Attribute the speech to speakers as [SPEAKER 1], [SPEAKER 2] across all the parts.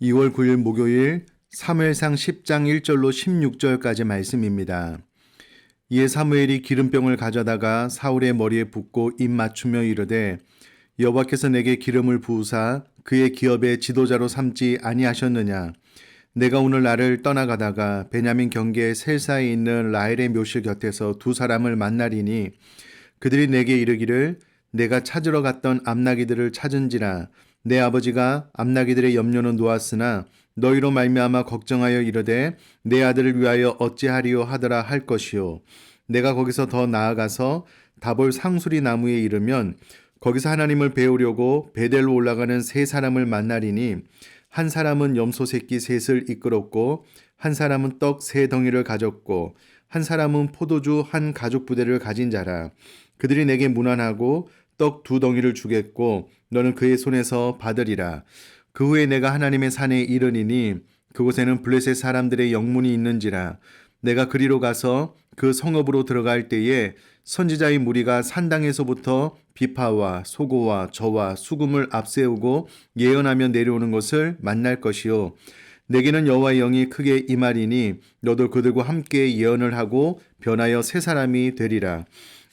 [SPEAKER 1] 2월 9일 목요일 사무엘상 10장 1절로 16절까지 말씀입니다. 이에 사무엘이 기름병을 가져다가 사울의 머리에 붓고 입 맞추며 이르되 여호와께서 내게 기름을 부으사 그의 기업의 지도자로 삼지 아니하셨느냐. 내가 오늘 나를 떠나가다가 베냐민 경계 셀사에 있는 라헬의 묘실 곁에서 두 사람을 만나리니 그들이 내게 이르기를 내가 찾으러 갔던 암나기들을 찾은지라. 내 아버지가 암나기들의 염려는 놓았으나 너희로 말미암아 걱정하여 이르되 내 아들을 위하여 어찌하리요 하더라 할 것이요. 내가 거기서 더 나아가서 다볼 상수리 나무에 이르면 거기서 하나님을 배우려고 베델로 올라가는 세 사람을 만나리니 한 사람은 염소 새끼 셋을 이끌었고 한 사람은 떡 세 덩이를 가졌고 한 사람은 포도주 한 가죽 부대를 가진 자라. 그들이 내게 문안하고 떡 두 덩이를 주겠고 너는 그의 손에서 받으리라. 그 후에 내가 하나님의 산에 이르니니 그곳에는 블레셋 사람들의 영문이 있는지라. 내가 그리로 가서 그 성읍으로 들어갈 때에 선지자의 무리가 산당에서부터 비파와 소고와 저와 수금을 앞세우고 예언하며 내려오는 것을 만날 것이요. 내게는 여호와의 영이 크게 임하리니 너도 그들과 함께 예언을 하고 변하여 새 사람이 되리라.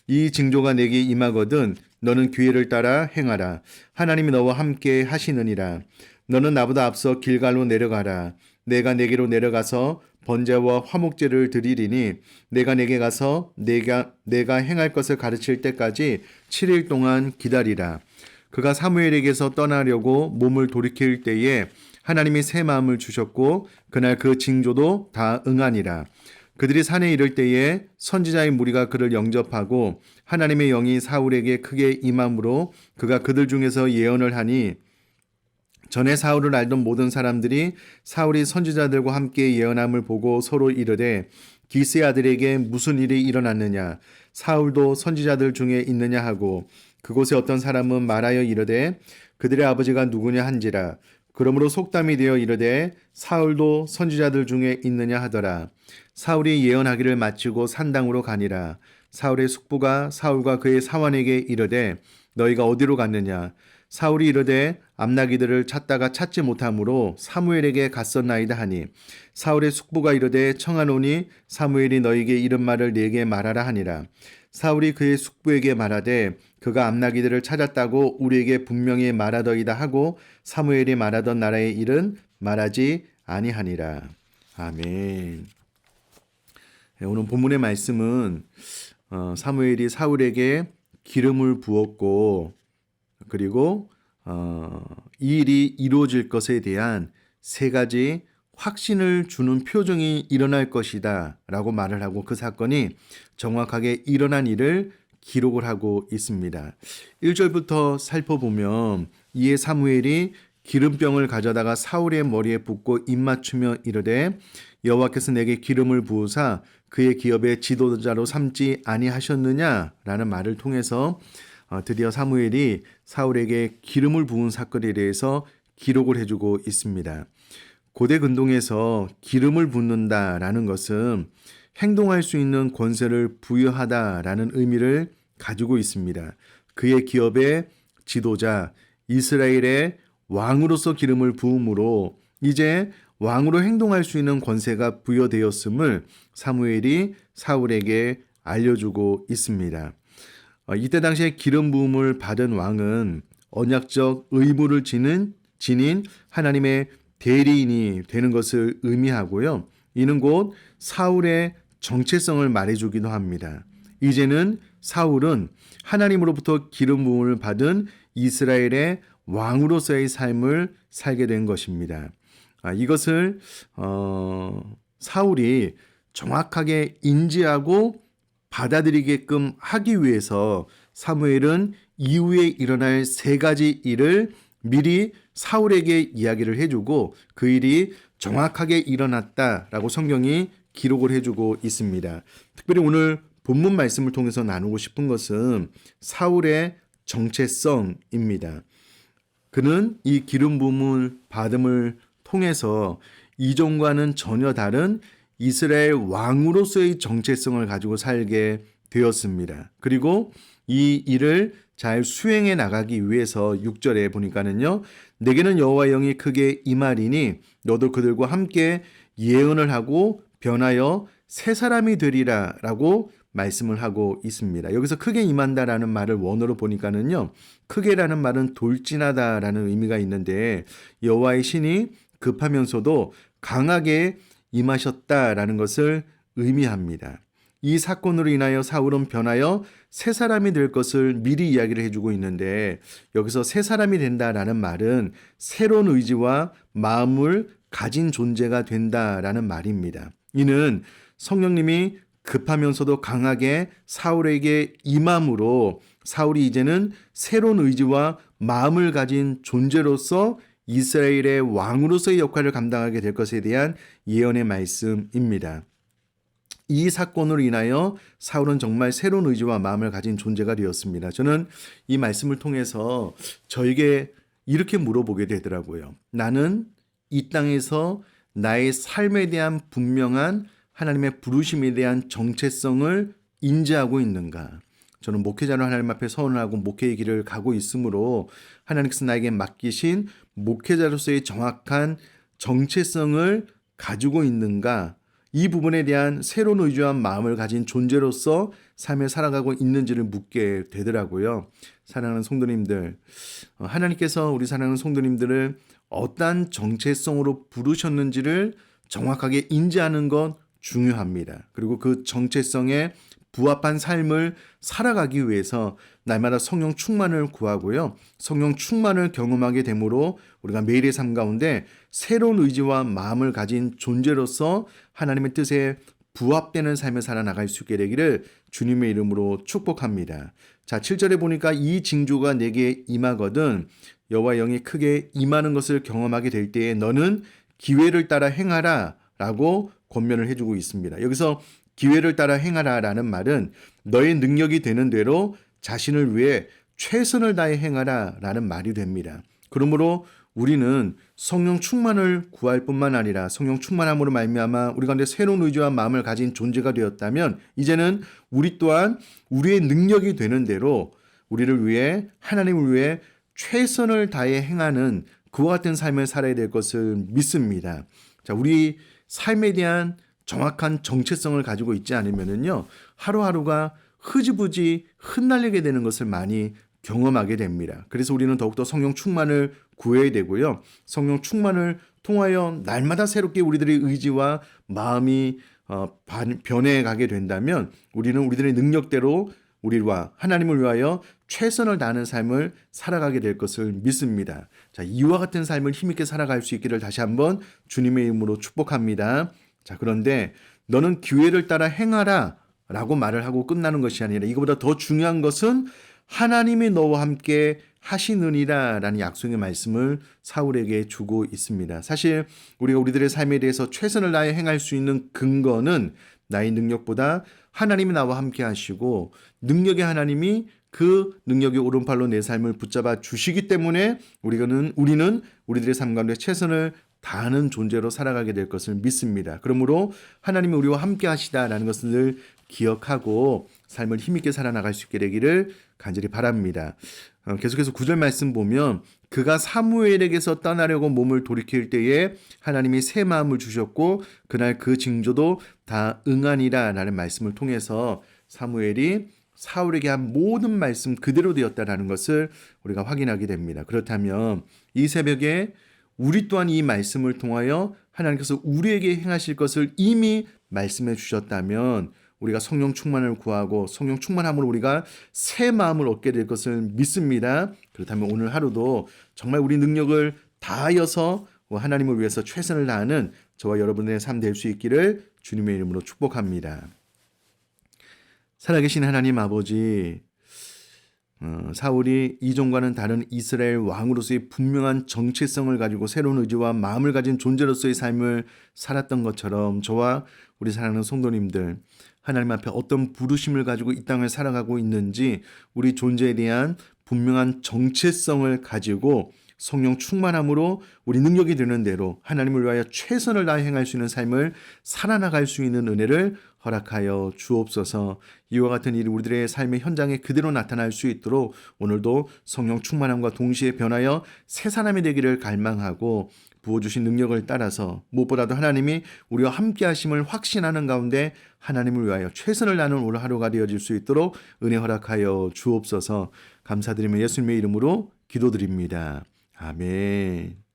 [SPEAKER 1] 이 징조가 내게 임하거든 너는 기회를 따라 행하라. 하나님이 너와 함께 하시느니라. 너는 나보다 앞서 길갈로 내려가라. 내가 내게로 내려가서 번제와 화목제를 드리리니 내가 내게 가서 내가 행할 것을 가르칠 때까지 7일 동안 기다리라. 그가 사무엘에게서 떠나려고 몸을 돌이킬 때에 하나님이 새 마음을 주셨고 그날 그 징조도 다 응하니라. 그들이 산에 이를 때에 선지자의 무리가 그를 영접하고 하나님의 영이 사울에게 크게 임함으로 그가 그들 중에서 예언을 하니 전에 사울을 알던 모든 사람들이 사울이 선지자들과 함께 예언함을 보고 서로 이르되 기스의 아들에게 무슨 일이 일어났느냐. 사울도 선지자들 중에 있느냐 하고 그곳에 어떤 사람은 말하여 이르되 그들의 아버지가 누구냐 한지라. 그러므로 속담이 되어 이르되 사울도 선지자들 중에 있느냐 하더라. 사울이 예언하기를 마치고 산당으로 가니라. 사울의 숙부가 사울과 그의 사환에게 이르되 너희가 어디로 갔느냐. 사울이 이르되 암나기들을 찾다가 찾지 못하므로 사무엘에게 갔었나이다 하니 사울의 숙부가 이르되 청하노니 사무엘이 너희에게 이런 말을 네게 말하라 하니라. 사울이 그의 숙부에게 말하되 그가 암나기들을 찾았다고 우리에게 분명히 말하더이다 하고 사무엘이 말하던 나라의 일은 말하지 아니하니라. 아멘. 오늘 본문의 말씀은 사무엘이 사울에게 기름을 부었고 그리고 이 일이 이루어질 것에 대한 세 가지 확신을 주는 표정이 일어날 것이다 라고 말을 하고 그 사건이 정확하게 일어난 일을 기록을 하고 있습니다. 1절부터 살펴보면 이에 사무엘이 기름병을 가져다가 사울의 머리에 붓고 입 맞추며 이르되 여호와께서 내게 기름을 부으사 그의 기업의 지도자로 삼지 아니하셨느냐라는 말을 통해서 드디어 사무엘이 사울에게 기름을 부은 사건에 대해서 기록을 해주고 있습니다. 고대 근동에서 기름을 붓는다라는 것은 행동할 수 있는 권세를 부여하다라는 의미를 가지고 있습니다. 그의 기업의 지도자 이스라엘의 왕으로서 기름을 부음으로 이제 왕으로 행동할 수 있는 권세가 부여되었음을 사무엘이 사울에게 알려주고 있습니다. 이때 당시에 기름 부음을 받은 왕은 언약적 의무를 지닌 하나님의 대리인이 되는 것을 의미하고요. 이는 곧 사울의 정체성을 말해주기도 합니다. 이제는 사울은 하나님으로부터 기름 부음을 받은 이스라엘의 왕으로서의 삶을 살게 된 것입니다. 이것을 사울이 정확하게 인지하고 받아들이게끔 하기 위해서 사무엘은 이후에 일어날 세 가지 일을 미리 사울에게 이야기를 해주고 그 일이 정확하게 일어났다라고 성경이 기록을 해주고 있습니다. 특별히 오늘 본문 말씀을 통해서 나누고 싶은 것은 사울의 정체성입니다. 그는 이 기름 부음을 받음을 통해서 이전과는 전혀 다른 이스라엘 왕으로서의 정체성을 가지고 살게 되었습니다. 그리고 이 일을 잘 수행해 나가기 위해서 6절에 보니까는요. 내게는 여호와의 영이 크게 임하리니 너도 그들과 함께 예언을 하고 변하여 새 사람이 되리라 라고 말씀을 하고 있습니다. 여기서 크게 임한다라는 말을 원어로 보니까는요. 크게라는 말은 돌진하다라는 의미가 있는데 여호와의 신이 급하면서도 강하게 임하셨다라는 것을 의미합니다. 이 사건으로 인하여 사울은 변하여 새 사람이 될 것을 미리 이야기를 해주고 있는데 여기서 새 사람이 된다라는 말은 새로운 의지와 마음을 가진 존재가 된다라는 말입니다. 이는 성령님이 급하면서도 강하게 사울에게 임함으로 사울이 이제는 새로운 의지와 마음을 가진 존재로서 이스라엘의 왕으로서의 역할을 감당하게 될 것에 대한 예언의 말씀입니다. 이 사건으로 인하여 사울은 정말 새로운 의지와 마음을 가진 존재가 되었습니다. 저는 이 말씀을 통해서 저에게 이렇게 물어보게 되더라고요. 나는 이 땅에서 나의 삶에 대한 분명한 하나님의 부르심에 대한 정체성을 인지하고 있는가? 저는 목회자로 하나님 앞에 서원하고 목회의 길을 가고 있으므로 하나님께서 나에게 맡기신 목회자로서의 정확한 정체성을 가지고 있는가? 이 부분에 대한 새로운 의지와 마음을 가진 존재로서 삶을 살아가고 있는지를 묻게 되더라고요. 사랑하는 성도님들, 하나님께서 우리 사랑하는 성도님들을 어떠한 정체성으로 부르셨는지를 정확하게 인지하는 건 중요합니다. 그리고 그 정체성에 부합한 삶을 살아가기 위해서 날마다 성령 충만을 구하고요. 성령 충만을 경험하게 되므로 우리가 매일의 삶 가운데 새로운 의지와 마음을 가진 존재로서 하나님의 뜻에 부합되는 삶을 살아나갈 수 있게 되기를 주님의 이름으로 축복합니다. 자, 7절에 보니까 이 징조가 내게 임하거든 여호와 영이 크게 임하는 것을 경험하게 될 때에 너는 기회를 따라 행하라 라고 권면을 해주고 있습니다. 여기서 기회를 따라 행하라라는 말은 너의 능력이 되는 대로 자신을 위해 최선을 다해 행하라라는 말이 됩니다. 그러므로 우리는 성령 충만을 구할 뿐만 아니라 성령 충만함으로 말미암아 우리 가운데 새로운 의지와 마음을 가진 존재가 되었다면 이제는 우리 또한 우리의 능력이 되는 대로 우리를 위해 하나님을 위해 최선을 다해 행하는 그와 같은 삶을 살아야 될 것을 믿습니다. 자, 우리 삶에 대한 정확한 정체성을 가지고 있지 않으면요 하루하루가 흐지부지 흩날리게 되는 것을 많이 경험하게 됩니다. 그래서 우리는 더욱더 성령 충만을 구해야 되고요. 성령 충만을 통하여 날마다 새롭게 우리들의 의지와 마음이 변해가게 된다면 우리는 우리들의 능력대로 우리와 하나님을 위하여 최선을 다하는 삶을 살아가게 될 것을 믿습니다. 자, 이와 같은 삶을 힘있게 살아갈 수 있기를 다시 한번 주님의 이름으로 축복합니다. 자, 그런데 너는 기회를 따라 행하라 라고 말을 하고 끝나는 것이 아니라 이거보다 더 중요한 것은 하나님이 너와 함께 하시느니라 라는 약속의 말씀을 사울에게 주고 있습니다. 사실 우리가 우리들의 삶에 대해서 최선을 다해 행할 수 있는 근거는 나의 능력보다 하나님이 나와 함께 하시고 능력의 하나님이 그 능력의 오른팔로 내 삶을 붙잡아 주시기 때문에 우리는 우리들의 삶 가운데 최선을 다하는 존재로 살아가게 될 것을 믿습니다. 그러므로 하나님이 우리와 함께 하시다라는 것을 늘 기억하고 삶을 힘있게 살아나갈 수 있게 되기를 간절히 바랍니다. 계속해서 9절 말씀 보면 그가 사무엘에게서 떠나려고 몸을 돌이킬 때에 하나님이 새 마음을 주셨고 그날 그 징조도 다 응하니라 라는 말씀을 통해서 사무엘이 사울에게 한 모든 말씀 그대로 되었다라는 것을 우리가 확인하게 됩니다. 그렇다면 이 새벽에 우리 또한 이 말씀을 통하여 하나님께서 우리에게 행하실 것을 이미 말씀해 주셨다면 우리가 성령 충만을 구하고 성령 충만함으로 우리가 새 마음을 얻게 될 것을 믿습니다. 그렇다면 오늘 하루도 정말 우리 능력을 다하여서 하나님을 위해서 최선을 다하는 저와 여러분의 삶 될 수 있기를 주님의 이름으로 축복합니다. 살아계신 하나님 아버지, 사울이 이전과는 다른 이스라엘 왕으로서의 분명한 정체성을 가지고 새로운 의지와 마음을 가진 존재로서의 삶을 살았던 것처럼 저와 우리 사랑하는 성도님들 하나님 앞에 어떤 부르심을 가지고 이 땅을 살아가고 있는지 우리 존재에 대한 분명한 정체성을 가지고 성령 충만함으로 우리 능력이 되는 대로 하나님을 위하여 최선을 다해 행할 수 있는 삶을 살아나갈 수 있는 은혜를 허락하여 주옵소서. 이와 같은 일이 우리들의 삶의 현장에 그대로 나타날 수 있도록 오늘도 성령 충만함과 동시에 변하여 새 사람이 되기를 갈망하고 부어주신 능력을 따라서 무엇보다도 하나님이 우리와 함께 하심을 확신하는 가운데 하나님을 위하여 최선을 다하는 오늘 하루가 되어질 수 있도록 은혜 허락하여 주옵소서. 감사드리며 예수님의 이름으로 기도드립니다. 아멘.